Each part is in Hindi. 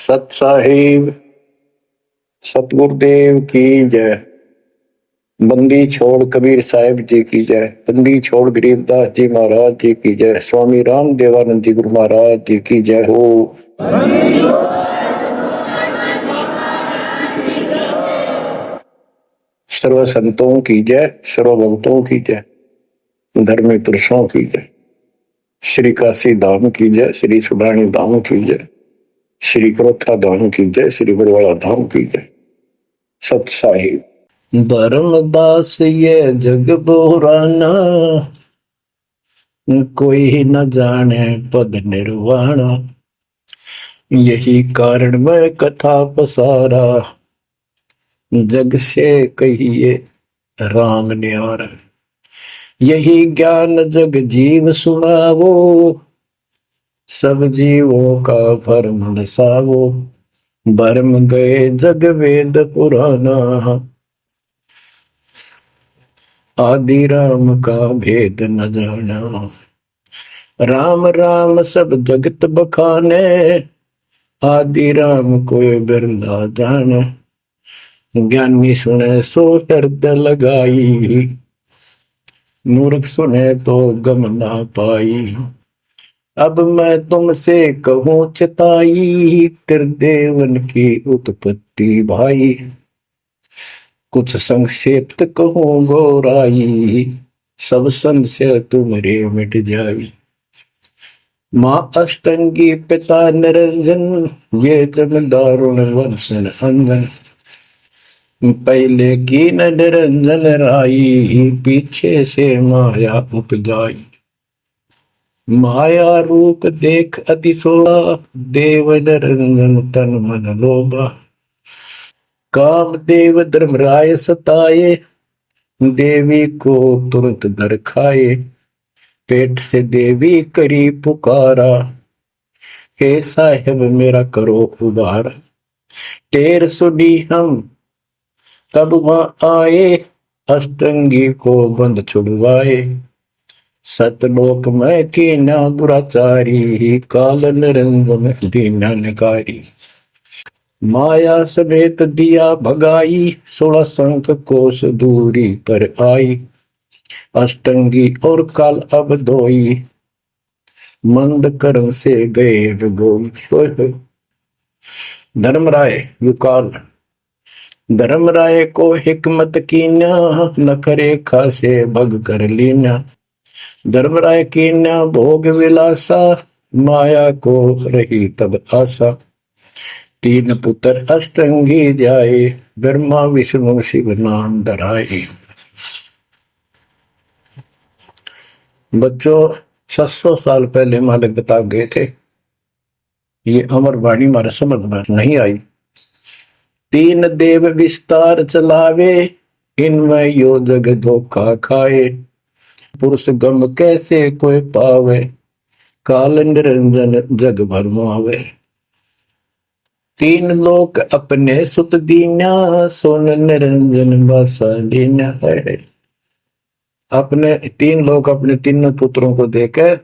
सत साहिब सतगुरुदेव की जय। बंदी छोड़ कबीर साहिब जी की जय। बंदी छोड़ गरीबदास जी महाराज जी की जय। स्वामी राम देवानंद जी गुरु महाराज जी की जय हो। सर्व संतों की जय, सर्व भक्तों की जय, धर्मी पुरुषों की जय। श्री काशी धाम की जय, श्री सुब्राणी धाम की जय, श्री क्रोथा धाम की जय, श्री बरवाड़ा धाम की जय। सत साहिब धर्मदास ये जग बोराना, कोई न जाने पद निर्वाणा। यही कारण मैं कथा पसारा, जग से कहिए राम न्यारा। यही ज्ञान जग जीव सुनावो, सब जीवों का भरम नसावो। भरम गए जग वेद पुराना, आदि राम का भेद न जाना। राम राम सब जगत बखाने, आदि राम कोई बिरला जाने। ज्ञानी सुने सो हृदय लगाई, मूर्ख सुने तो गम ना पाई। अब मैं तुमसे कहूँ चिताई, त्रिदेवन की उत्पत्ति भाई। कुछ संक्षेप्त कहूँ गौराई, सब संशय तुम्हारे मिट जाई। माँ अष्टंगी पिता निरंजन, ये जग दारुण वंशन अंजन। पहले की न निरंजन राई, पीछे से माया उपजाई। माया रूप देख अति सोला, देव निरंजन तन मन लोभा। काम देव धर्मराय सताए, देवी को तुरंत दर खाए। पेट से देवी करी पुकारा, हे साहिब मेरा करो उबार। टेर सुनी हम तब वहां आए, अष्टंगी को बंद छुड़वाए। सतलोक में की ना दुराचारी, काल निरंजन दीना नकारी। माया समेत दिया भगाई, 16 संख कोस दूरी पर आई। अष्टंगी और काल अब दोई, मंद कर्म से गए विगोई। धर्मराय युकाल, धर्मराय को हिकमत कीन्या, नखरे खासे भग कर लीना। धर्मराय कीन्या भोग विलासा, माया को रही तब आशा। 3 पुत्र अष्टंगी जाए, ब्रह्मा विष्णु शिव नाम धराए। बच्चों 700 साल पहले मालिक बता गए थे, ये अमर वाणी हमारे समझ में नहीं आई। 3 देव विस्तार चलावे, इनमें यो जग धोखा खाए। पुरुष गम कैसे कोई पावे, काल निरंजन जग भरमावे। 3 लोक अपने सुत दीना, सोन निरंजन बासा लीना है। अपने 3 लोग अपने 3 पुत्रों को देकर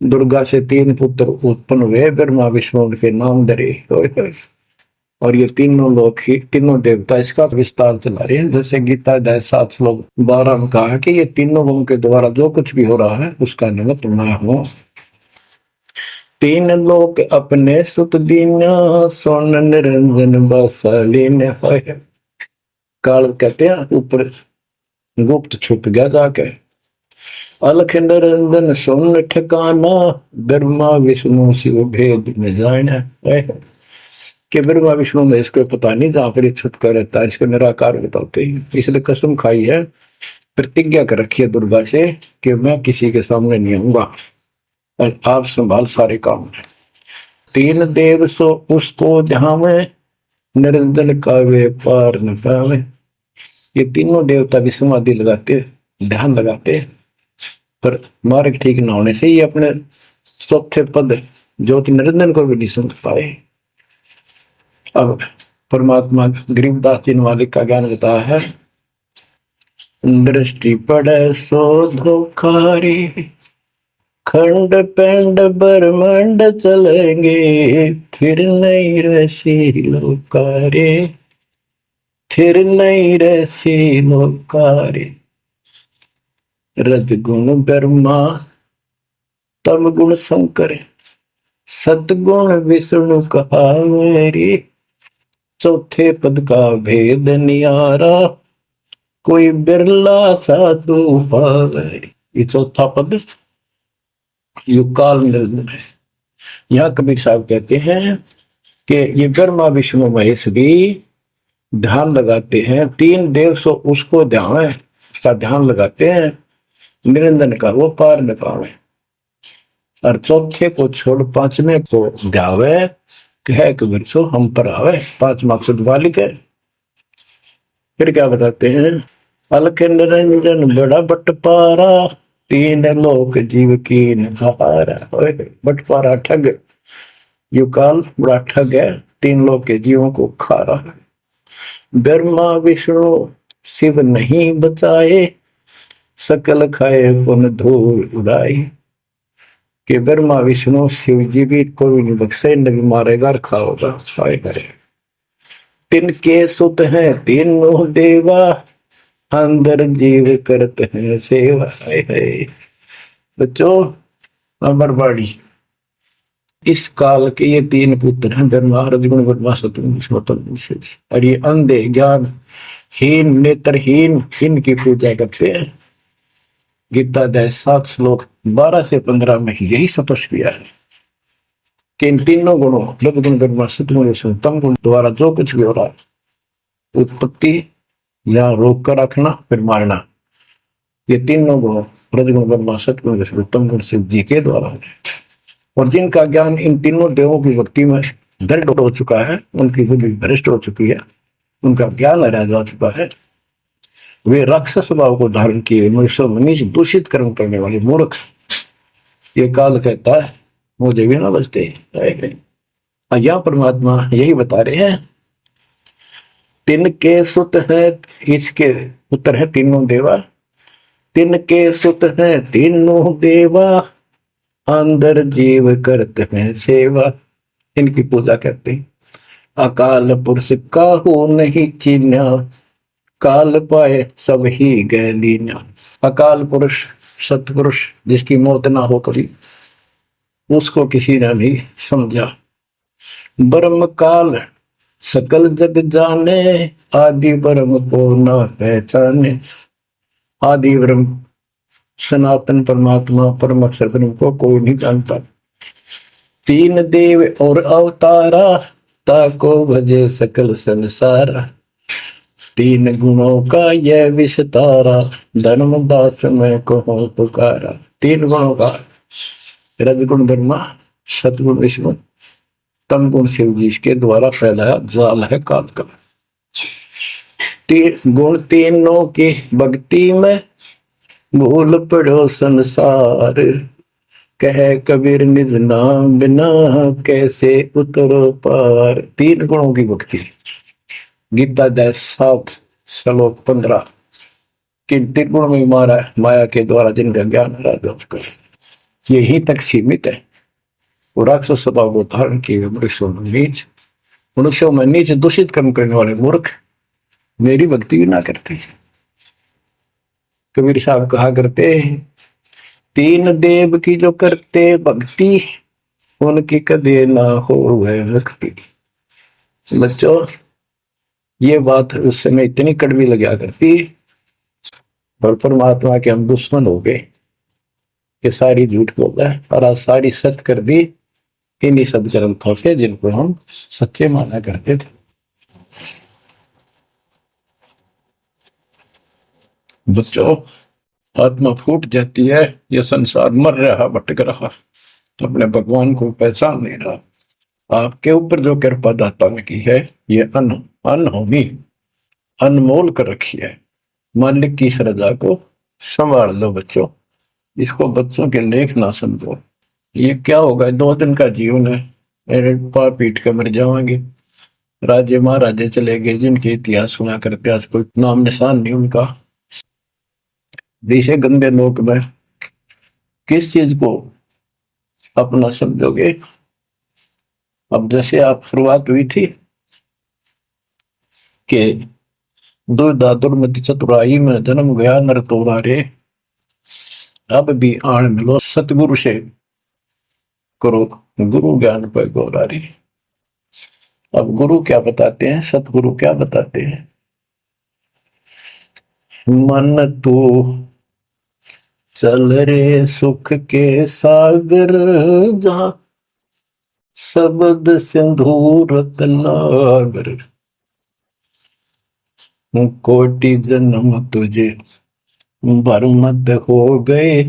दुर्गा से 3 पुत्र उत्पन्न हुए, ब्रह्मा विष्णु के नाम धरे। और ये तीनों लोग ही, तीनों देवता इसका विस्तार चला रहे हैं। जैसे गीता अध्याय 7 श्लोक 12 में कहा कि ये तीनों लोगों के द्वारा जो कुछ भी हो रहा है उसका निमित्त मैं हूं। 3 लोग अपने सुत दीना, सोन निरंजन बासा लीना है। काल कहते हैं ऊपर गुप्त छुप गया जाके। अलख निरंजन सोन ठिकाना, ब्रह्मा विष्णु शिव भेद न जाना है। कि ब्रह्मा विष्णु में इसको पता नहीं, जहां पर छुटका रहता है इसको निराकार बताते हैं। इसलिए कसम खाई है, प्रतिज्ञा कर रखी है दुर्गा से कि मैं किसी के सामने नहीं आऊंगा और आप संभाल सारे काम। 3 देव सो उसको जहां में, निरंजन का वे पार न पावे। ये तीनों देवता भी समाधि लगाते, ध्यान लगाते, पर मार्ग ठीक न होने से ये अपने चौथे पद ज्योति निरंजन को भी नहीं समझ पाए। अब परमात्मा गरीबदास जी मालिक का ज्ञान देता है। दृष्टि पड़े सो धोखा रे, खंड पिंड ब्रह्मांड चलेंगे, फिर नहीं रसी लोकारे, फिर नहीं रसी लोकारे। रजगुण ब्रह्मा तम गुण शंकर, सतगुण विष्णु कहावेरी। चौथे पद का भेद नियारा, कोई बिरला साधु पावेरी। ये चौथा पद युगकाल निर्णय है। यहाँ कबीर साहब कहते हैं कि ये ब्रह्मा विष्णु महेश भी ध्यान लगाते हैं, तीन देव सो उसको ध्यान है, उसका ध्यान लगाते हैं, निरंजन का वो पार में पावे। और चौथे को छोड़ पांचवें को ध्यावे, कह कबीर सो हम पर आवे। पांच मकसद वालिक है। फिर क्या बताते हैं, अलख निरंजन बड़ा बटपारा, तीन लोक जीव की नहारा। बटपारा ठग, युगकाल बड़ा ठग है, तीन लोक के जीवों को खा रहा है। ब्रह्मा विष्णु शिव नहीं बचाए, सकल खाए पुन धूल उड़ाई। कि ब्रह्मा विष्णु शिव जी भी कोई नहीं बख्शे, न भी मारेगा और खाओगा। तिनके सुत हैं तीनों देवा, अंदर जीव करते हैं सेवा। बच्चों अमरवाड़ी, इस काल के ये तीन पुत्र हैं, ब्रह्मा रजगुण ब्रह्मा सतगुण विष्णु। और ये अंधे ज्ञान हीन नेत्रहीन इनकी पूजा करते हैं। गीता अध्याय 7 श्लोक 12 से 15 में यही स्पष्ट किया है कि इन तीनों गुणों रजगुण ब्रह्मा सतगुण विष्णु तम गुण द्वारा जो कुछ भी हो रहा है, उत्पत्ति या रोक कर रखना फिर मारना, ये तीनों गुण रजगुण ब्रह्मा सतगुण विष्णु तम गुण शिव जी के द्वारा है। और जिनका ज्ञान इन तीनों देवों की भक्ति में दृढ़ हो चुका है, उनकी बुद्धि भ्रष्ट हो चुकी है, उनका ज्ञान हरा जा चुका है, वे राक्षस स्वभाव को धारण किए मनुष्य नीच दूषित कर्म करने वाले मूर्ख। ये काल कहता है मुझे भी ना बचते। यहाँ परमात्मा यही बता रहे हैं, तिनके सुत है, इसके पुत्र है तीनों देवा, तिनके सुत है तीनों देवा, अंदर जीव करते हैं सेवा। इनकी पूजा करते हैं। अकाल पुरुष काहू नहीं चीन्या, काल पाए सब ही गए लीना। अकाल पुरुष सतपुरुष जिसकी मौत ना हो कभी, उसको किसी ने भी समझा। ब्रह्म काल सकल जग जाने, आदि ब्रह्म को न पहचाने। आदि ब्रह्म सनातन परमात्मा परम अक्षर ब्रह्म को कोई नहीं जानता। तीन देव और अवतारा, ताको भजे सकल संसारा। तीन गुणों का यह विस्तारा, धर्मदास में कहो पुकारा। तीन गुणों का रजगुण ब्रह्मा सतगुण विष्णु तम गुण शिव जी के द्वारा फैलाया जाल है काल का। गुण तीनों की भक्ति में भूल पड़ो संसार, कह कबीर निज नाम बिना कैसे उतरो पार। तीन गुणों की भक्ति, गीता अध्याय 7 श्लोक 15। किन तीन गुण में माया के द्वारा जिनका ज्ञान है यही तक सीमित है। वो राक्षस स्वभाव को धारण किए मनुष्यों में नीच दूषित कर्म करने वाले मूर्ख मेरी भक्ति भी ना करते। कबीर साहब कहा करते, तीन देव की जो करते भक्ति, उनकी कदे ना हो वह मुक्ति। बच्चों ये बात उस समय इतनी कड़वी लगा करती, और परमात्मा के हम दुश्मन हो गए कि सारी झूठ बोला है और आज सारी सत्य कर दी इन्हीं सब ग्रंथों से जिनको हम सच्चे माना करते थे। बच्चों आत्मा फूट जाती है, यह संसार मर रहा भटक रहा, तो अपने भगवान को पहचान नहीं रहा। आपके ऊपर जो कृपा दाता ने की है ये अनहोनी अनमोल कर रखी है। मालिक की श्रद्धा को संभाल लो बच्चों, इसको बच्चों के लेख ना समझो। ये क्या होगा, 2 दिन का जीवन है, मेरे पाप पीट कर मर जाएंगे। राजे महाराजे चले गए जिनके इतिहास सुना करके आज कोई नाम निशान नहीं उनका। विषय गंदे लोक में किस चीज को अपना समझोगे? अब जैसे आप शुरुआत हुई थी कि दुर्दादुर मति चतुराई में जन्म गया नर तोरा रे, अब भी आण मिलो सतगुरु से करो गुरु ज्ञान पर गौरा रे। अब गुरु क्या बताते हैं, सतगुरु क्या बताते हैं? मन तू चल रे सुख के सागर, जहां शब्द सिंधु रत्नागर, कोटि जन्म तुझे बरमत हो गए,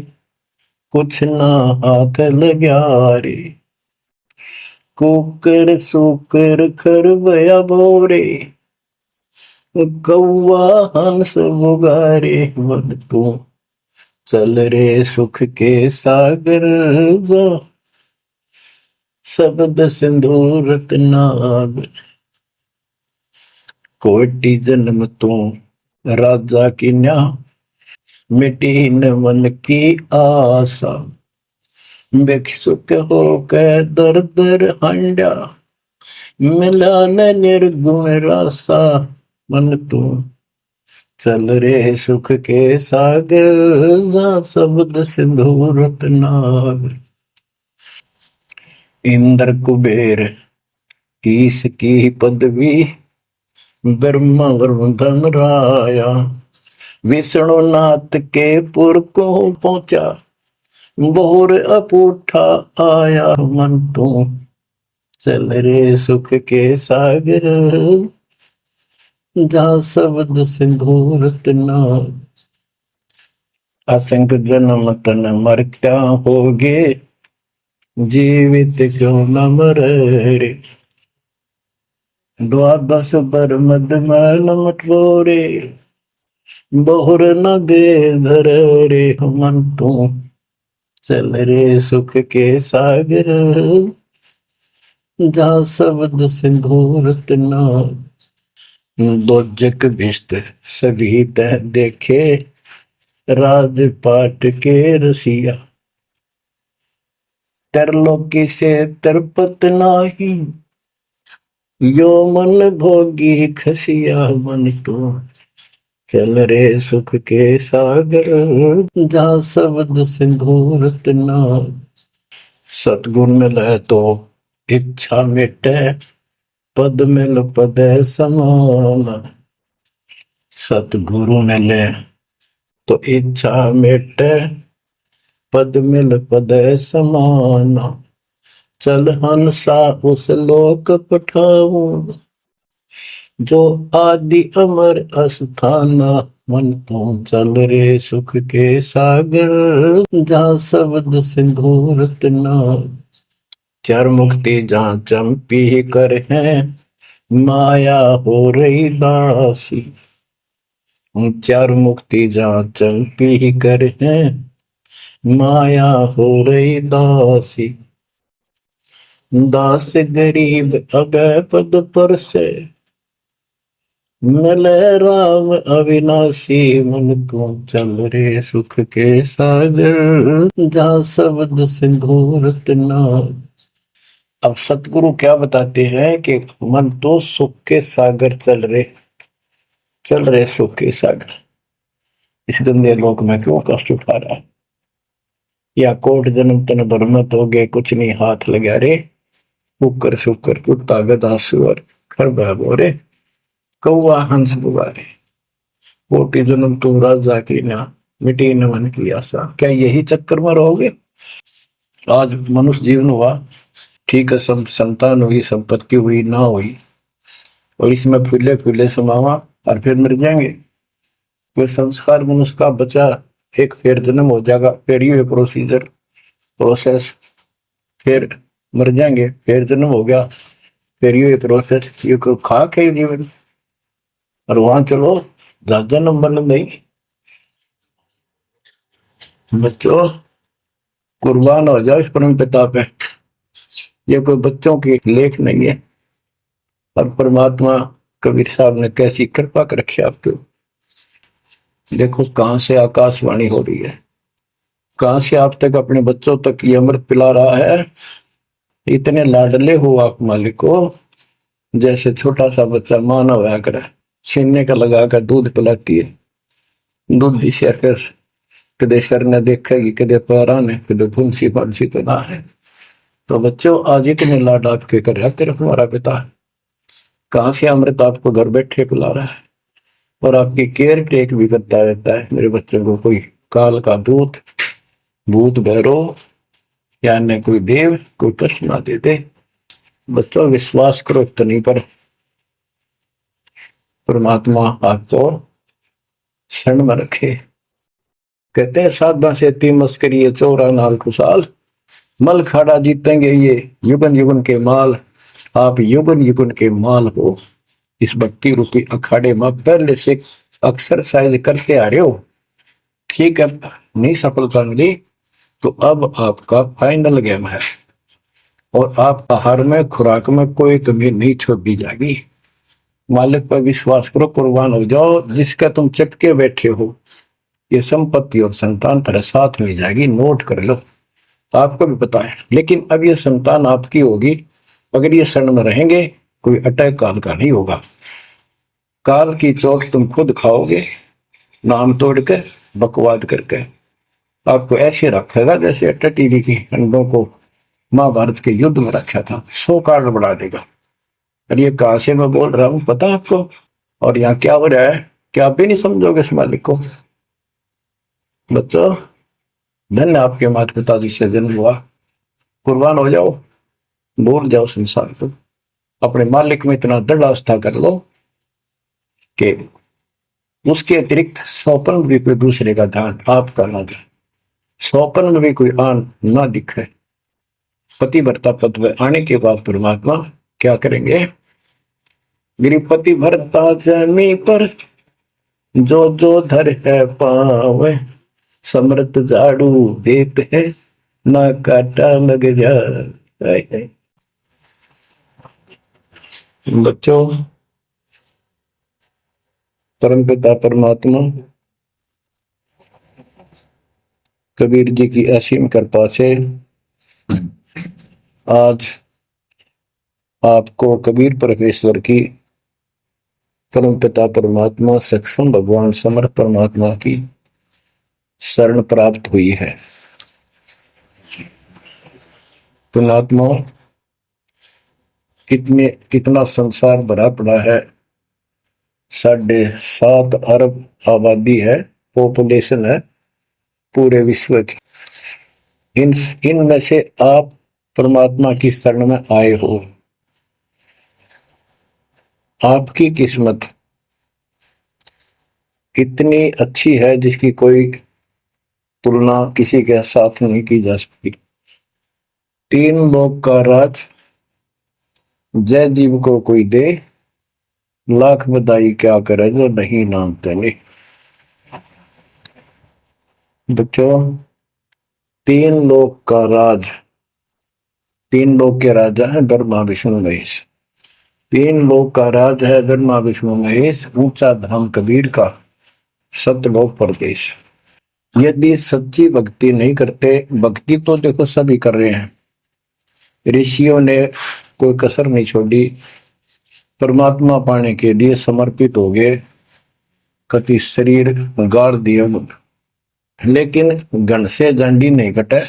कुछ ना हाथ लग्या रे, कुकर सुकर खरबया बोरे, कौआ हंस बुगारे। मन तू चल रे सुख के सागर, जा शब्द सिंधु रत्नागर, कोटि जन्म तू राजा की न्या, मिटी न मन की आशा, भिक्षुक हो के दर दर हंडा, मिला न निर्गुण रासा। मन तू चल रे सुख के सागर, जा शब्द सिंधु रत्नागर, इंद्र कुबेर ईश की पदवी, ब्रह्मा वरुण धन राया, विष्णु नाथ के पुर को पहुंचा, बोर अपूठा आया। मन तू चल रे सुख के सागर, जहाँ शब्द सिंधु रत्नागर, असंख्य जन्म तन मर क्या होगे, जीवित क्यों न मरे रे, द्वादश बर मद मैल मटोरे, बहुर न दे धर रे। मन तू चल रे सुख के सागर, जहाँ शब्द सिंधु रत्नागर, दोजक भिष्ट सभी तह देखे, राजपाट के रसिया, तरलोकी से तरपत नाही, यो मन भोगी खसिया। मन तो चल रे सुख के सागर, जहाँ शब्द सिंधु रत्नागर, सतगुण मिले तो इच्छा मिटे, पद मिल पद समान, सतगुरु मिले तो इच्छा मिटे, पद मिल पद समान, चल हंसा उस लोक पठाऊं, जो आदि अमर अस्थाना। मन तो चल रे सुख के सागर, जहाँ शब्द सिंधु रत्नागर, चार मुक्ति जहाँ चंपी कर है, माया हो रही दासी, चार मुक्ति जहाँ चंपी कर है, माया हो रही दासी, दास गरीब अगय पद पर से, मिले राम अविनाशी। मन तू चल रे सुख के सागर, जहाँ शब्द सिंधु रत्नागर। अब सतगुरु क्या बताते हैं कि मन तो सुख के सागर चल रहे सुख के सागर, इस गंदे लोक में क्यों कष्ट उठा रहा है, या कोट जन्म तन भरमत हो गए, कुछ नहीं हाथ लगा रे, कुकर शुकर कुत्ता गधा सुअर खरबा बोरे, कौआ हंस बुगारे, कोटि जन्म तू राजा की ना, मिटी न मन की आशा। क्या यही चक्कर में रहोगे? आज मनुष्य जीवन हुआ, ठीक है, सब संतान हुई, संपत्ति हुई ना हुई, और इसमें फूले फूले समावा और फिर मर जाएंगे। कोई संस्कार मनुष्य का बचा, एक फिर जन्म हो जाएगा, फिर ये प्रोसीजर प्रोसेस, फिर मर जाएंगे, फिर जन्म हो गया, फिर ये प्रोसेस, ये कोई खाक है जीवन? और वहां चलो ज्यादा नंबर नहीं, बच्चों कुर्बान हो जाओ इस परम पिता पे, ये कोई बच्चों की लेख नहीं है। और परमात्मा कबीर साहब ने कैसी कृपा कर रखी आपको, देखो कहां से आकाशवाणी हो रही है, कहां से आप तक अपने बच्चों तक ये अमृत पिला रहा है। इतने लाडले हो आप मालिक को, जैसे छोटा सा बच्चा माना हुआ करे, छीनने का लगा कर दूध पिलाती है। दूध दिशा कर कदे सर ने देखेगी, कदे पैरा ने, कदे फुंसी फंसी तो ना है। तो बच्चों आज इतने लाड आपके कर रहा तेरा हमारा पिता, कहां से अमृत आपको घर बैठे पिला रहा है और आपकी केयर टेक भी करता रहता है मेरे बच्चों को। कोई काल का दूत भूत भैरव या अन्य कोई देव कोई कष्ट ना दे दे। बच्चों विश्वास करो तनी पर, परमात्मा आपको शरण में रखे। कहते हैं साधा से ती मस्करी है चौरा नाल खुशाल, मल खाड़ा जीतेंगे ये युगन युगन के माल। आप युगन युगन के माल हो इस भक्ति रूपी अखाड़े में, पहले से एक्सरसाइज करते आ रहे हो, ठीक है। नहीं सफलता मिली तो अब आपका फाइनल गेम है और आप आहार में खुराक में कोई कमी नहीं छोड़ी जाएगी। मालिक पर विश्वास करो, कुर्बान हो जाओ। जिसका तुम चिपके बैठे हो ये संपत्ति और संतान तेरे साथ मिल जाएगी, नोट कर लो। आपको भी पता है, लेकिन अब ये संतान आपकी होगी अगर ये शरण में रहेंगे। कोई अटैक काल का नहीं होगा, काल की चोट तुम खुद खाओगे, नाम तोड़ के बकवाद करके। आपको ऐसे रखेगा जैसे अट्टा टीवी की अंडों को महाभारत के युद्ध में रखा था, 100 कार्ड बढ़ा देगा। और ये कहां से मैं बोल रहा हूं पता आपको, और यहाँ क्या हो रहा है क्या आप भी नहीं समझोगे इस मालिक को। बच्चों धन्य आपके माता पिता जिससे जन्म हुआ, कुर्बान हो जाओ, भूल जाओ संसार को, अपने मालिक में इतना दृढ़ आस्था कर लो कि उसके अतिरिक्त स्वप्न में भी कोई दूसरे का ध्यान आपका ना दे, स्वप्न में भी कोई आन ना दिखे। पतिव्रता पद में आने के बाद परमात्मा क्या करेंगे, गिरिपति भरता जमी पर जो जो धर है पावे, समृत झाड़ू देते है ना काटा लग जाए। बच्चों परमपिता परमात्मा कबीर जी की असीम कृपा से आज आपको कबीर परमेश्वर की, परमपिता परमात्मा सक्षम भगवान समर्थ परमात्मा की शरण प्राप्त हुई है। पुण्यात्मा कितना संसार भरा पड़ा है, 7.5 अरब आबादी है, पॉपुलेशन है पूरे विश्व की। इनमें से आप परमात्मा की शरण में आए हो। आपकी किस्मत इतनी अच्छी है जिसकी कोई तुलना किसी के साथ नहीं की जा सकती। 3 लोक का राज जय जीव को कोई दे, लाख बधाई क्या करे जो नहीं नामते नहीं। बच्चों 3 लोक का राज, 3 लोक के राजा है ब्रह्मा विष्णु महेश। 3 लोक का राज है ब्रह्मा विष्णु महेश, ऊंचा धाम कबीर का, सतलोक परदेश। यदि सच्ची भक्ति नहीं करते, भक्ति तो देखो सभी कर रहे हैं, ऋषियों ने कोई कसर नहीं छोड़ी, परमात्मा पाने के लिए समर्पित हो गए, कति शरीर गाड़ दिए, लेकिन घन से जंडी नहीं कटे।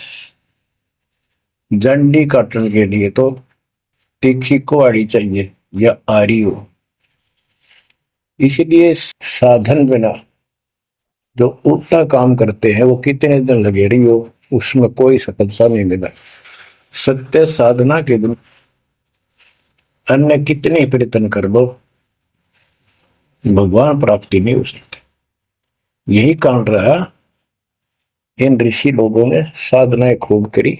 जंडी काटने के लिए तो तीखी कुहाड़ी चाहिए या आरी हो। इसलिए साधन बिना जो उल्टा काम करते हैं वो कितने दिन लगे रही हो उसमें कोई सफलता नहीं मिला। सत्य साधना के दिन अन्य कितने प्रयत्न कर लो भगवान प्राप्ति नहीं हो सकती। यही कारण रहा, इन ऋषि लोगों ने साधनाएं खूब करी,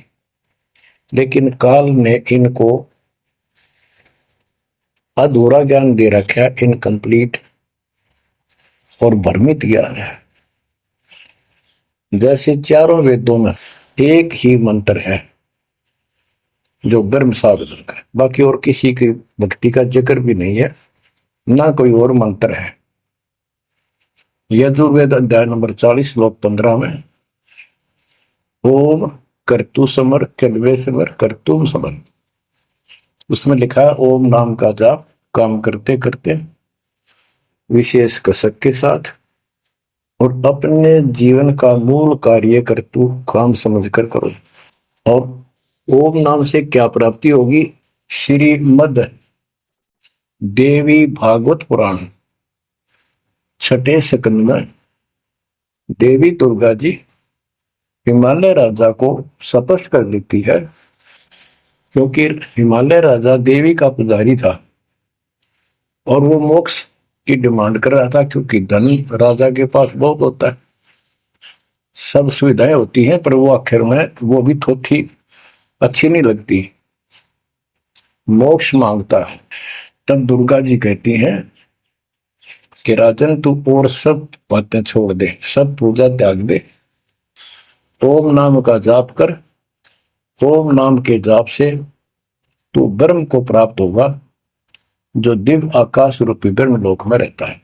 लेकिन काल ने इनको अधूरा ज्ञान दे रखा, इनकम्प्लीट और भ्रमित ज्ञान है। जैसे चारों वेदों में एक ही मंत्र है जो ब्रह्म साधन का है, बाकी और किसी की भक्ति का जिक्र भी नहीं है, ना कोई और मंत्र है। यजुर्वेद अध्याय नंबर 40 श्लोक 15 में ओम करतु समर कलवे समर करतुम समर। उसमें लिखा है ओम नाम का जाप काम करते करते विशेष कसक के साथ और अपने जीवन का मूल कार्य करतु काम समझकर करो। और ओम नाम से क्या प्राप्ति होगी? श्रीमद देवी भागवत पुराण छठे स्कंद में देवी दुर्गा जी हिमालय राजा को स्पष्ट कर देती है, क्योंकि हिमालय राजा देवी का पुजारी था और वो मोक्ष की डिमांड कर रहा था, क्योंकि धन राजा के पास बहुत होता है, सब सुविधाएं होती हैं, पर वो आखिर में वो भी थोड़ी अच्छी नहीं लगती, मोक्ष मांगता है। तब दुर्गा जी कहती हैं कि राजन तू और सब बातें छोड़ दे, सब पूजा त्याग दे, ओम नाम का जाप कर। ओम नाम के जाप से तू ब्रह्म को प्राप्त होगा, जो दिव्य आकाश रूपी ब्रह्म लोक में रहता है,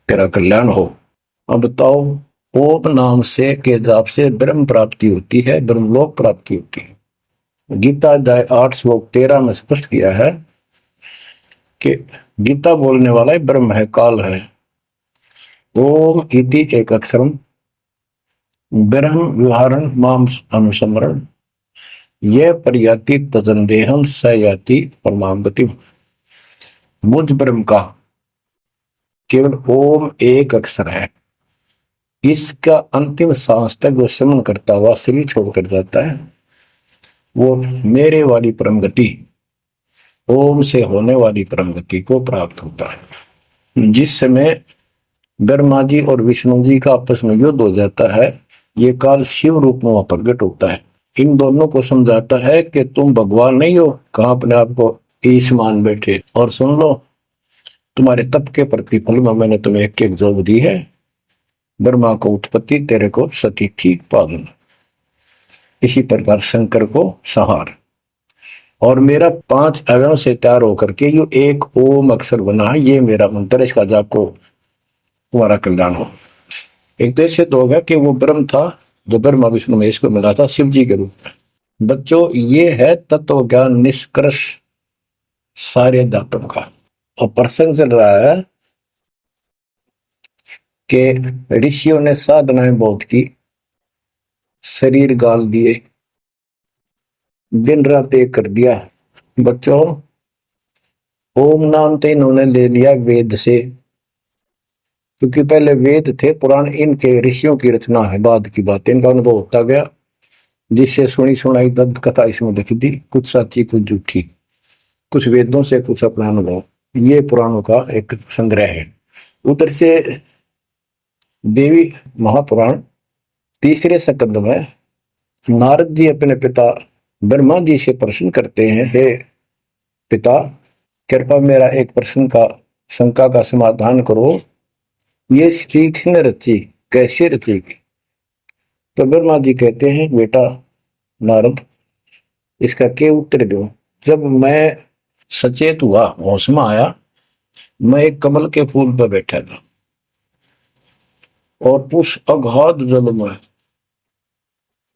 तेरा कल्याण हो। अब बताओ, ओम नाम से के जाप से ब्रह्म प्राप्ति होती है, ब्रह्मलोक प्राप्ति होती है। गीता अध्याय 8 श्लोक 13 में स्पष्ट किया है कि गीता बोलने वाला ही ब्रह्म है, काल है। ओम इति एक अक्षरम ब्रह्म विहारण माम अनुसमरण ये पर्याति तजंदेहम स याति परमाम गति। मुझ ब्रह्म का केवल ओम एक अक्षर है, इसका अंतिम सांस तक जो समन करता हुआ शरीर छोड़कर जाता है, वो मेरे वाली परम गति, ओम से होने वाली परम गति को प्राप्त होता है। जिस समय ब्रह्मा जी और विष्णु जी का आपस में युद्ध हो जाता है, ये काल शिव रूप में वहां प्रकट होता है, इन दोनों को समझाता है कि तुम भगवान नहीं हो, कहां अपने आप को ईश मान बैठे, और सुन लो तुम्हारे तप के प्रतिफल में मैंने तुम्हें एक एक जोग दी है, ब्रह्मा को उत्पत्ति, तेरे को सती ठीक पालन, इसी प्रकार शंकर को संहार, और मेरा 5 अवयव से तैयार होकर के ये एक ओम अक्षर बना है, ये मेरा मंत्र, इसका जाप को तुम्हारा कल्याण हो। एक देश से तो होगा कि वो ब्रह्म था जो ब्रह्मा विष्णु महेश को मिला था शिव जी के रूप में। बच्चों, ये है तत्व ज्ञान निष्कर्ष सारे दातों का। और प्रसंग चल रहा है कि ऋषियों ने साधनाएं बहुत की, शरीर गाल दिए, दिन रात एक कर दिया। बच्चों, ओम नाम तो इन्होंने ले लिया वेद से, क्योंकि पहले वेद थे, पुराण इनके ऋषियों की रचना है, बाद की बात, इनका अनुभव होता गया, जिससे सुनी सुनाई दंत कथा इसमें लिख दी, कुछ सच्ची कुछ झूठी, कुछ वेदों से कुछ अपना अनुभव, ये पुराणों का एक संग्रह है। उधर से देवी महापुराण तीसरे स्कंद में नारद जी अपने पिता ब्रह्मा जी से प्रश्न करते हैं, हे पिता, कृपा मेरा एक प्रश्न का शंका का समाधान करो, ये सृष्टि किसने रची, कैसे रचेगी? तो ब्रह्मा जी कहते हैं, बेटा नारद, इसका क्या उत्तर दो? जब मैं सचेत हुआ, होश में आया, मैं एक कमल के फूल पर बैठा था और उस अगाध जल में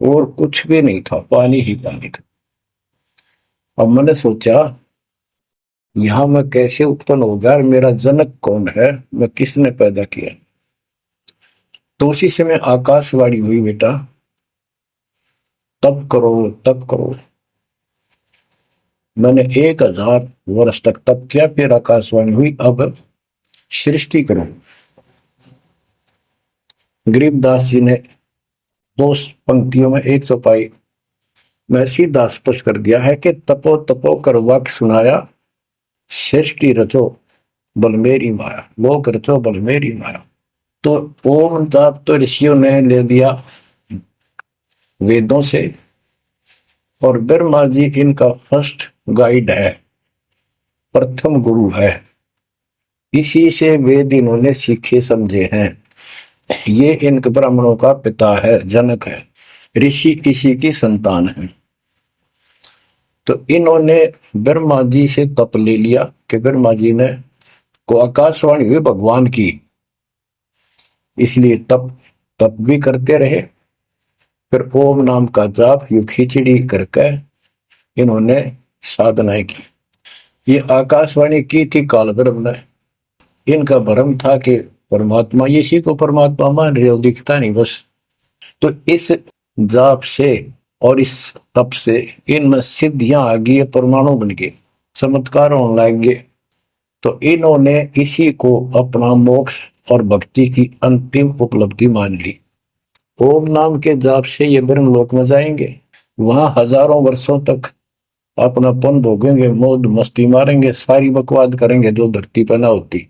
और कुछ भी नहीं था, पानी ही पानी था। अब मैंने सोचा, यहां मैं कैसे उत्पन्न हो गया, मेरा जनक कौन है, मैं किसने पैदा किया? तो उसी समय आकाशवाणी हुई, बेटा तप करो तप करो। मैंने 1000 वर्ष तक तप किया, फिर आकाशवाणी हुई, अब सृष्टि करो। गरीबदास जी ने 2 पंक्तियों में 1 चौपाई में सीधा स्पष्ट कर दिया है कि तपो तपो कर वाक्य सुनाया, सृष्टि रचो बल मेरी माया, लोक रचो बल मेरी माया। तो ओम जाप तो ऋषियों ने ले लिया वेदों से, और ब्रह्मा जी इनका फर्स्ट गाइड है, प्रथम गुरु है, इसी से वेद इन्होंने सीखे समझे हैं, ये इन ब्राह्मणों का पिता है, जनक है, ऋषि इसी की संतान है। तो इन्होंने ब्रह्मा जी से तप ले लिया कि ब्रह्मा जी ने को आकाशवाणी हुई भगवान की, इसलिए तप भी करते रहे फिर ओम नाम का जाप यू खिचड़ी करके इन्होंने साधनाएं की। ये आकाशवाणी की थी काल भैरव ने। इनका भ्रम था कि परमात्मा, इसी को परमात्मा मान रहे हो, दिखता नहीं बस। तो इस जाप से और इस तप से इनमें सिद्धियां आ गई, परमाणु बन गए, चमत्कार होने लग गए। तो इन्होंने इसी को अपना मोक्ष और भक्ति की अंतिम उपलब्धि मान ली। ओम नाम के जाप से ये ब्रह्म लोक में जाएंगे, वहां हजारों वर्षों तक अपना पन भोगेंगे, मौज मस्ती मारेंगे, सारी बकवाद करेंगे जो धरती पर ना होती।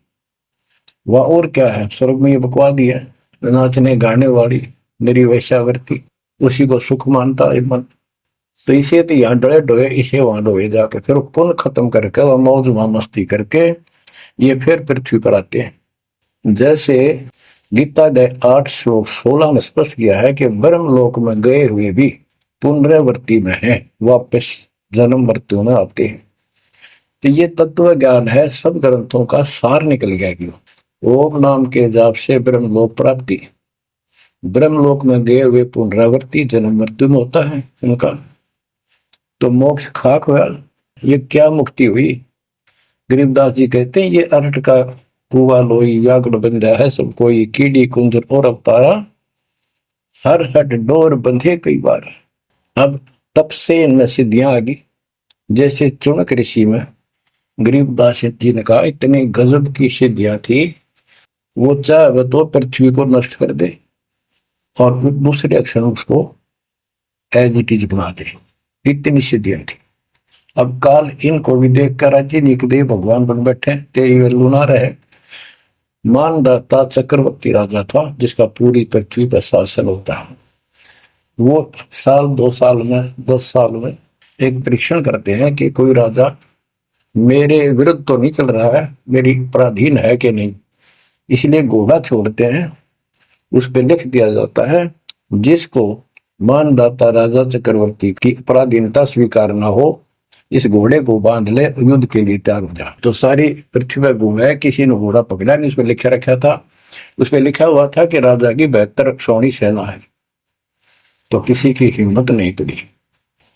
वह और क्या है, स्वर्ग में ये बकवाद ही है, नाचने गाने वाली मेरी वैश्यावृत्ति, उसी को सुख मानता है मन। तो इसे तो यहाँ डोए डोए, इसे वहां डोए जाके फिर पुण्य खत्म करके वह मौज वहां मस्ती करके ये फिर पृथ्वी पर आते हैं। जैसे गीता अध्याय 8 श्लोक 16 में स्पष्ट किया है कि ब्रह्म लोक में गए हुए भी पुनरावृत्ति में है, वापस जन्म मृत्यु में आते हैं। तो ये तत्व ज्ञान है, सब ग्रंथों का सार निकल गया कि ओम नाम के जाप से ब्रह्म लोक प्राप्ति, ब्रह्म लोक में गए हुए पुनरावृत्ति जन्म मृत्यु में होता है उनका। तो मोक्ष खाक हुआ, ये क्या मुक्ति हुई। गरीबदास जी कहते हैं ये अरट का कुआ लोई व्यागुड़ बंधा है सब कोई, कीड़ी कुंजर और अवतारा हर हट डोर बंधे कई बार। अब तब से इनमें सिद्धियां आ गई। जैसे चुनक ऋषि में गरीबदास जी ने कहा इतनी गजब की सिद्धियां थी, वो चाहे तो पृथ्वी को नष्ट कर दे और दूसरे अक्षर उसको एज इट इज बना दे, इतनी सिद्धियां थी। अब काल इनको भी देख कर राज्य लिख दे, भगवान बन बैठे, तेरी वैल्यू ना रहे। मानदाता चक्रवर्ती राजा था जिसका पूरी पृथ्वी पर शासन होता है। वो साल 2 साल में 10 साल में एक परीक्षण करते हैं कि कोई राजा मेरे विरुद्ध तो नहीं चल रहा है, मेरी पराधीन है कि नहीं, इसलिए घोड़ा छोड़ते हैं। उस पर लिख दिया जाता है जिसको मानदाता राजा चक्रवर्ती की पराधीनता स्वीकार ना हो, इस घोड़े को बांध ले, युद्ध के लिए तैयार हो जा। तो सारी पृथ्वी में घूमे, किसी ने घोड़ा पकड़ा नहीं। उस पर लिखा रखा था, उस पर लिखा हुआ था कि राजा की 72 सौणी सेना है। तो किसी की हिम्मत नहीं पड़ी।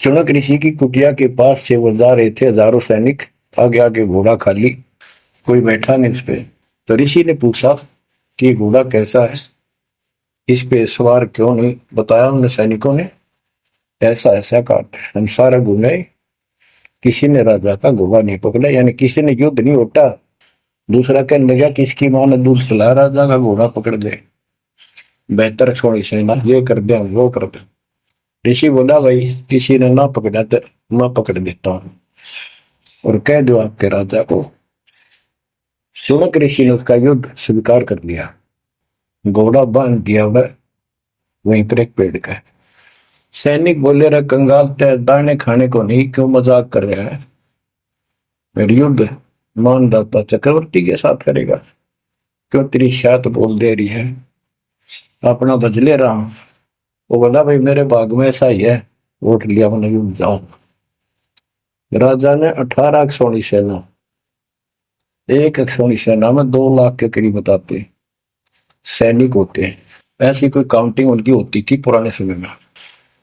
चुनक ऋषि की कुटिया के पास से वो जा रहे थे, हजारों सैनिक, आगे आगे घोड़ा खाली, कोई बैठा नहीं उस पे। तो ऋषि ने पूछा कि घोड़ा कैसा है, इस पे सवार क्यों नहीं। बताया उन सैनिकों ने, ऐसा ऐसा काट। हम सारा घूमे, किसी ने राजा का घोड़ा नहीं पकड़ा, यानी किसी ने युद्ध नहीं उठा। दूसरा कहने लगा किसकी मां ने दूध पिलाया, राजा का घोड़ा पकड़ ले, बेहतर छोड़ी सेना, ये कर दे वो कर दे। ऋषि बोला भाई किसी ने ना पकड़ा तो मैं पकड़ देता हूं और कह दो आपके राजा को। चुनक ऋषि ने उसका युद्ध स्वीकार कर लिया, घोड़ा बांध दिया वहीं पर एक पेड़ का। सैनिक बोले रहे कंगाल ते दाने खाने को नहीं, क्यों मजाक कर रहा है, मेरी युद्ध मानदाता चक्रवर्ती के साथ करेगा, क्यों तेरी शायद बोल दे रही है, अपना बदले रहा हूं। वो बोला भाई मेरे भाग में ऐसा ही है, वोट लिया मैंने, युद्ध जाऊं। राजा ने 18 अक्षौणी सेना, एक अक्षौणी सेना में 2 लाख के करीब बताते सैनिक होते हैं। ऐसी कोई काउंटिंग उनकी होती थी पुराने समय में,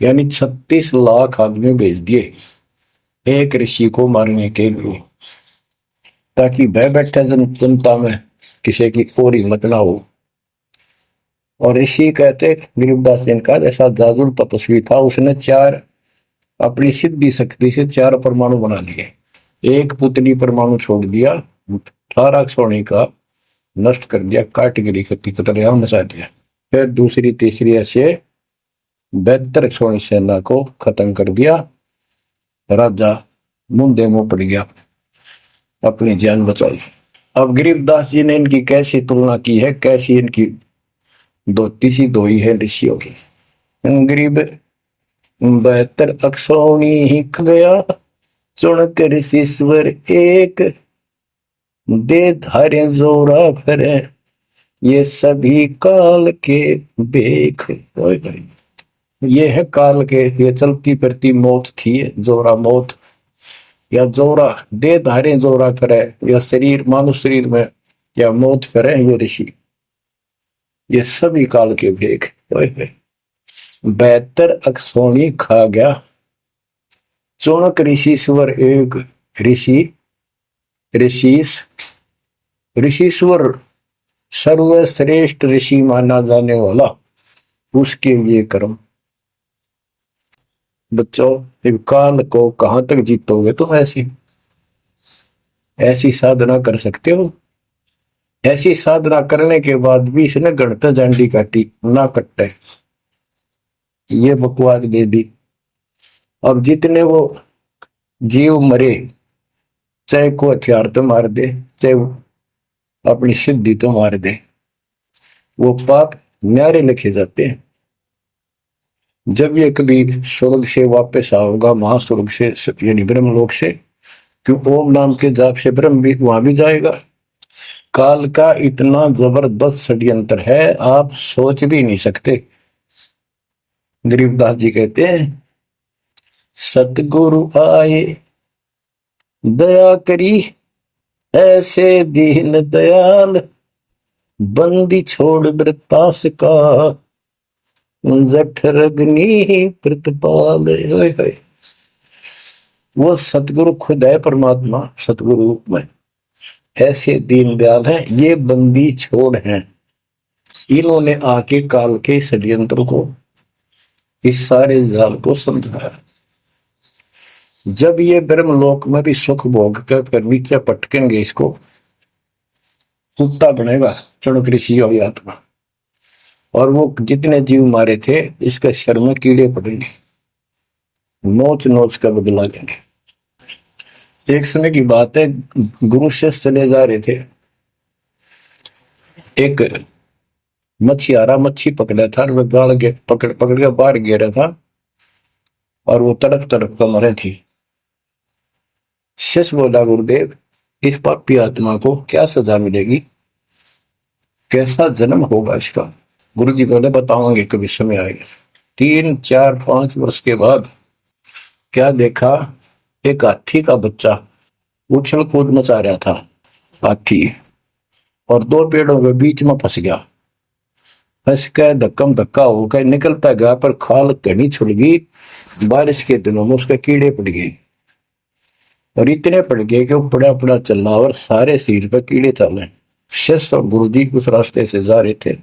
यानी 36 लाख आदमी भेज दिए एक ऋषि को मारने के लिए, ताकि भय बैठे जनता में किसी की और हिम्मत ना हो। और ऋषि कहते गरीबदास जी का जैसा जादुर तपस्वी था, उसने 4 अपनी सिद्धि शक्ति से 4 परमाणु बना लिए। एक पुतली परमाणु छोड़ दिया, 18 सोने का नष्ट कर दिया, काट गिरी की तरह मचा दिया। फिर दूसरी तीसरी ऐसे 72 सोनी सेना को खत्म कर दिया। राजा मुंदे मुंह पड़ गया, अपनी जान बचाई। अब गरीबदास जी ने इनकी कैसी तुलना की है, कैसी इनकी धोती सी धोई है ऋषियों की। गरीब 72 अक्षौणी ही गया, चुनक ऋषिश्वर एक, दे धारे जोरा फिरे, ये सभी काल के बेख। ये है काल के, ये चलती फिरती मौत थी, जोरा मौत या जोरा दे धारे जोरा फिरे, या शरीर मानव शरीर में या मौत फिरे, ये ऋषि, ये सभी काल के भेख। 72 अक्षोणी खा गया। चौणक ऋषि स्वर एक ऋषिश्वर सर्वश्रेष्ठ ऋषि माना जाने वाला, उसके लिए कर्म। बच्चों, काल को कहां तक जीतोगे तुम? ऐसी साधना कर सकते हो? ऐसी साधना करने के बाद भी इसने गणता जांडी काटी ना कट्टे, ये बकवास दे दी। अब जितने वो जीव मरे, चाहे को हथियार तो मार दे, चाहे अपनी सिद्धि तो मार दे, वो पाप न्यारे लिखे जाते हैं। जब ये कभी स्वर्ग से वापस आओगा, महास्वर्ग से यानी ब्रह्मलोक से, क्यों ओम नाम के जाप से ब्रह्म भी वहां भी जाएगा। काल का इतना जबरदस्त षड्यंत्र है, आप सोच भी नहीं सकते। गरीबदास जी कहते हैं, सतगुरु आए दया करी, ऐसे दीन दयाल, बंदी छोड़ वृतास का, जठरग्नि प्रतिपाल। वो सतगुरु खुद है, परमात्मा सतगुरु रूप में। ऐसे दीन दयाल हैं, ये बंदी छोड़ हैं। इन्होंने आके काल के षड्यंत्र को, इस सारे जाल को समझाया। जब ये ब्रह्मलोक में भी सुख भोग कर नीचे पटकेंगे, इसको कुत्ता बनेगा चणक ऋषि वाली आत्मा। और वो जितने जीव मारे थे, इसके शर में कीड़े पड़ेंगे, नोच नोच कर बदला लेंगे। एक समय की बात है, गुरु से चले जा रहे थे, एक मछियारा मच्छी पकड़ा था, वो गाड़ के पकड़ के बाहर गिरा था, और वो तड़प तड़प कर मरे थी। शिष्य बोला, गुरुदेव, इस पापी आत्मा को क्या सजा मिलेगी, कैसा जन्म होगा इसका? गुरु जी बोले, बताओगे कभी समय आएगा। 3, 4, 5 वर्ष के बाद क्या देखा, एक हाथी का बच्चा उछल कूद मचा रहा था, हाथी, और 2 पेड़ों के बीच में फंस गया। फंस के धक्कम धक्का होकर निकलता गया, पर खाल घनी छुड़ गई। बारिश के दिनों में उसके कीड़े पड़ गए, और इतने पड़ गए कि वो पड़ा पड़ा चलना, और सारे शरीर पर कीड़े चले। शिष्य और गुरु जी उस रास्ते से जा रहे थे।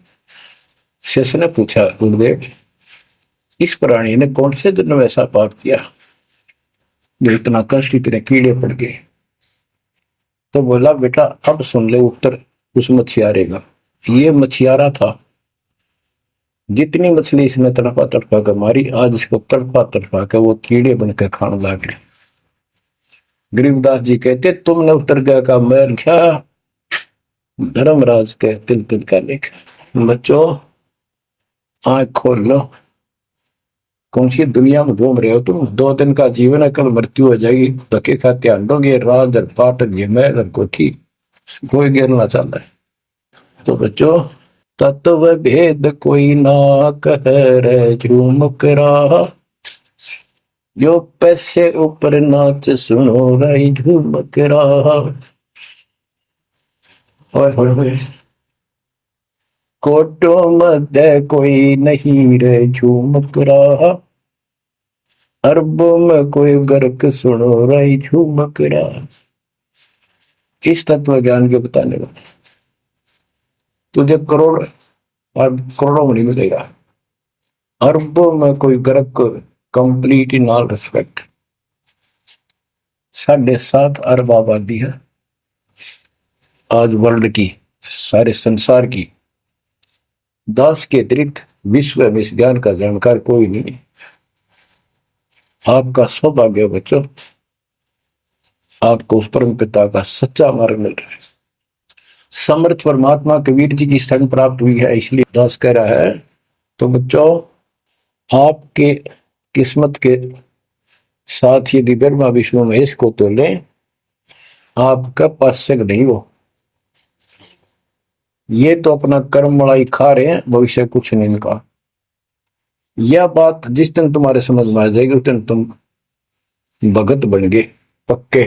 शिष्य ने पूछा, गुरुदेव, इस प्राणी ने कौन से दिन में ऐसा पाप किया जो इतना कष्ट, इतने कीड़े पड़ गए? तो बोला, बेटा अब सुन ले उत्तर उस मछियारे का। ये मछियारा था, जितनी मछली इसने तड़पा तड़पा कर मारी, आज इसको तड़पा तड़पा कर वो कीड़े बनकर खाने लग गए। गरीबदास जी कहते, तुमने उत्तर का मैल क्या, धर्मराज के तिल तिल का लेखा। बच्चों, आंख खोल लो, कौन सी दुनिया में घूम रहे हो तुम? 2 दिन का जीवन है, कल मृत्यु हो जाएगी। धक्के खाते आंडोगे, राज और पाट ये महल और कोठी, कोई गिरना चाहता है। तो बच्चों, तत्व भेद कोई ना कह रहे झूम करा, जो पैसे ऊपर नाच सुनो रही झूम करा। कोटो मध्य कोई नहीं रे झूम करा, अरबों में कोई गर्क सुनो रही झूम करा। इस तत्व ज्ञान के बताने वाले तुझे करोड़ों में नहीं मिलेगा, अरबों में कोई गर्क, कंप्लीट इन ऑल रिस्पेक्ट। 7.5 अरब आबादी है आज वर्ल्ड की, सारे संसार की। 10 के अतिरिक्त विश्व में इस ज्ञान का जानकार कोई नहीं है। आपका सौभाग्य बच्चों, आपको उस परम पिता का सच्चा मार्ग मिल रहा है। समर्थ परमात्मा कबीर जी की शरण प्राप्त हुई है, इसलिए दास कह रहा है। तो बच्चों, आपके किस्मत के साथ यदि ब्रह्मा विष्णु महेश को तो ले, आपका पास्यक नहीं हो। ये तो अपना कर्म मलाई खा रहे हैं, भविष्य कुछ नहीं इनका। यह बात जिस दिन तुम्हारे समझ में आ जाएगी, उस दिन तुम भगत बन गए पक्के।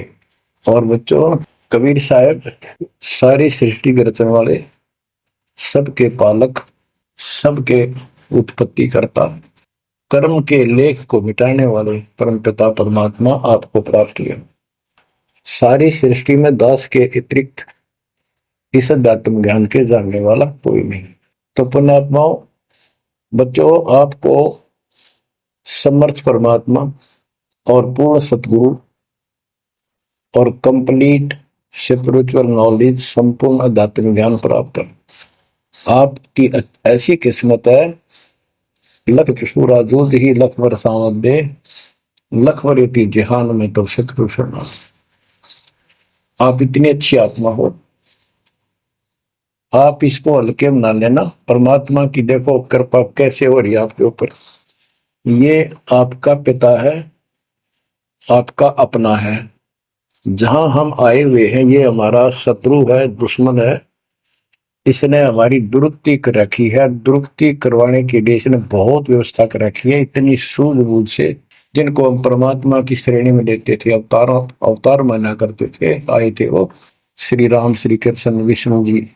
और बच्चों, कबीर साहब सारी सृष्टि के रचने वाले, सबके पालक, सबके उत्पत्ति करता, कर्म के लेख को मिटाने वाले परमपिता परमात्मा आपको प्राप्त हुए। सारी सृष्टि में दास के अतिरिक्त इस अध्यात्म ज्ञान के जानने वाला कोई नहीं। तो पुण्यात्माओं, बच्चों, आपको समर्थ परमात्मा और पूर्ण सतगुरु और कंप्लीट स्पिरिचुअल नॉलेज, संपूर्ण अध्यात्म ज्ञान प्राप्त है। आपकी ऐसी किस्मत है, लख चुसूरा जूझ ही लख बरसावत दे, लख वरेती जहान में तो सतपुरुष। आप इतनी अच्छी आत्मा हो, आप इसको हल्के में ना लेना। परमात्मा की देखो कृपा कैसे हो रही है आपके ऊपर। ये आपका पिता है, आपका अपना है। जहां हम आए हुए हैं ये हमारा शत्रु है, दुश्मन है। इसने हमारी दुरुक्ति कर रखी है। दुरुक्ति करवाने के लिए इसने बहुत व्यवस्था कर रखी है, इतनी सूझबूझ से। जिनको हम परमात्मा की श्रेणी में लेते थे, अवतार माना करते थे, आए थे वो श्री राम, श्री कृष्ण, विष्णु जी,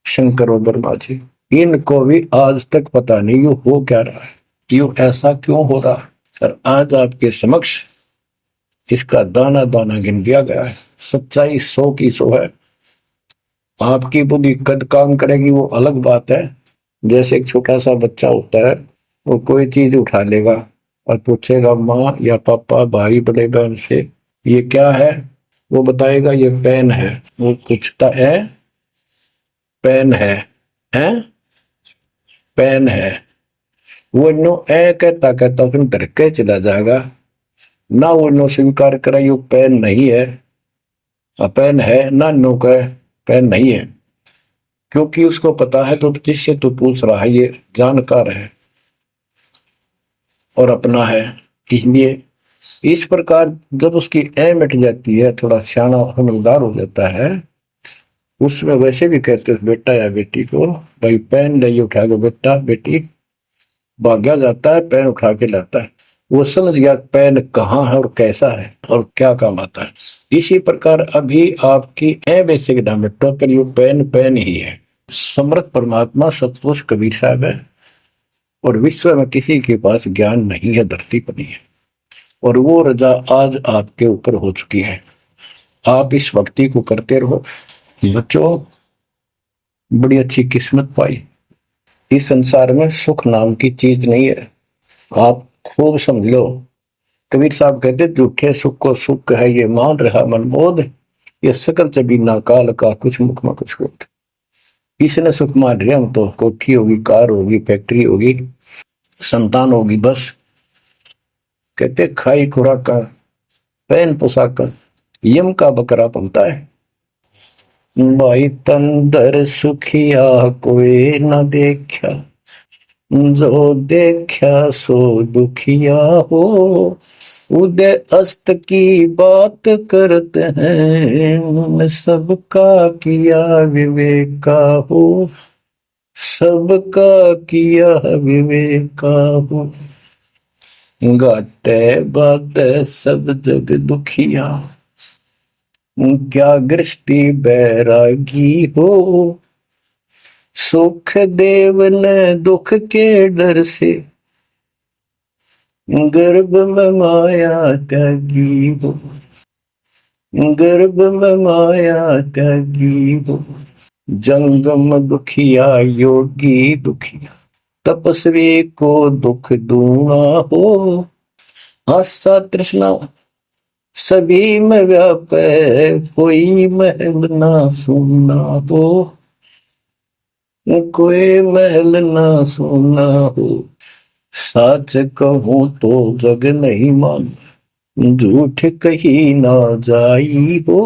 शंकर और ब्रह्मा जी। इनको भी आज तक पता नहीं ये हो क्या रहा है, क्यों ऐसा क्यों हो रहा है। और आज आपके समक्ष इसका दाना दाना गिन दिया गया है। सच्चाई 100 की 100 है। आपकी बुद्धि कद काम करेगी वो अलग बात है। जैसे एक छोटा सा बच्चा होता है, वो कोई चीज उठा लेगा और पूछेगा माँ या पापा, भाई, बड़े बहन से ये क्या है, वो बताएगा ये पेन है। वो पूछता है पेन है, हैं पेन है। वो नो ए कहता कहता उसमें डर के चला जाएगा ना। वो नो स्वीकार करे ये पेन नहीं है, पेन है ना, नो कहे पेन नहीं है। क्योंकि उसको पता है तो जिससे तो पूछ रहा है ये जानकार है और अपना है। इसलिए इस प्रकार जब उसकी ए मिट जाती है, थोड़ा सियाना समझदार हो जाता है, उसमें वैसे भी कहते हैं बेटा या बेटी को, भाई पेन ले उठा के, बेटा बेटी भाग्या जाता है, पेन उठा के लाता है। वो समझ गया पेन कहाँ है और कैसा है और क्या काम आता है। इसी प्रकार अभी आपकी ए बेसिक ना मिटो, पर ये पेन पेन ही है। समर्थ परमात्मा सतपुरुष कबीर साहब है और विश्व में किसी के पास ज्ञान नहीं है, धरती पर नहीं है। और वो रजा आज आपके ऊपर हो चुकी है। आप इस भक्ति को करते रहो बच्चों। बड़ी अच्छी किस्मत पाई। इस संसार में सुख नाम की चीज नहीं है, आप खूब समझ लो। कबीर साहब कहते झूठे सुख को सुख है ये मान रहा मनमोद, ये सकल चबीना काल का कुछ मुख में कुछ होता। इसने सुख मान रहे हम तो, कोठी होगी, कार होगी, फैक्ट्री होगी, संतान होगी, बस। कहते खाई खुराक का, पहन पोशाक, यम का बकरा पलता है। भाई तंदर सुखिया कोई न देखा, जो देखा सो दुखिया हो। उदय अस्त की बात करते हैं, सबका किया विवेका हो, सबका किया विवेका हो। घाटे बाटे सब जग दुखिया, क्या गृष्टि बैरागी हो। सुख देव ने दुख के डर से, गर्भ में माया त्यागी हो, गर्भ में माया त्यागी हो। जंगम दुखिया योगी दुखिया, तपस्वी को दुख दूना हो। आशा तृष्णा सभी में व्यापे, कोई महल ना सुना हो, कोई महल ना सुना हो। सच कहूं तो जग नहीं मान, झूठ कही ना जाई हो।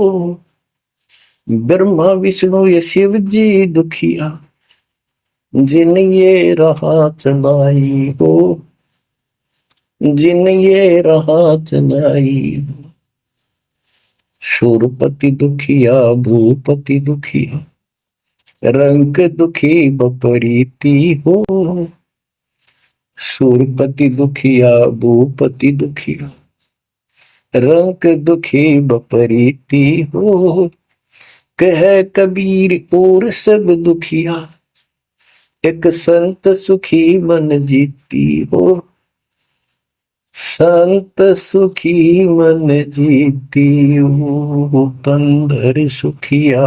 ब्रह्मा विष्णु ये शिव जी दुखिया, जिन ये राह चलाई हो, जिन ये राह चलाई हो। शूरपति दुखिया भूपति दुखिया, रंग दुखी बपरीति हो। सूरपति दुखिया भूपति दुखिया, रंग दुखी बपरीति हो। कह कबीर और सब दुखिया, एक संत सुखी मन जीती हो। संत सुखी मन जीती हूँ, तंदर सुखिया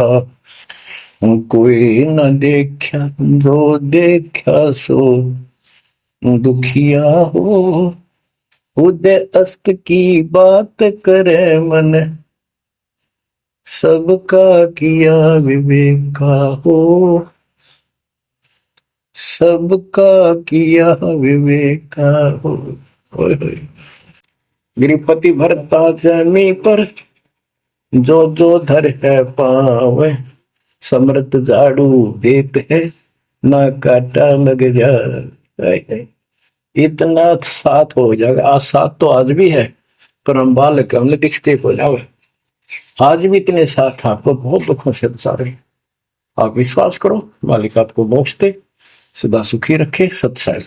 कोई न देखा, जो देखा सो दुखिया हो। उदय अस्त की बात करे मन, सबका किया विवेका हो, सबका किया विवेका हो। ओए होए। गिरिपति भरता जमी पर, जो जो धर है पावे, समृत झाड़ू देते है, ना काटा लग जाए। इतना साथ हो जाएगा। आज साथ तो आज भी है, पर हम बालक हमने दिखते को जावे। आज भी इतने साथ आपको बहुत दुखों से सारे। आप विश्वास करो, मालिक आपको मोक्ष दे, सदा सुखी रखे। सत्संग।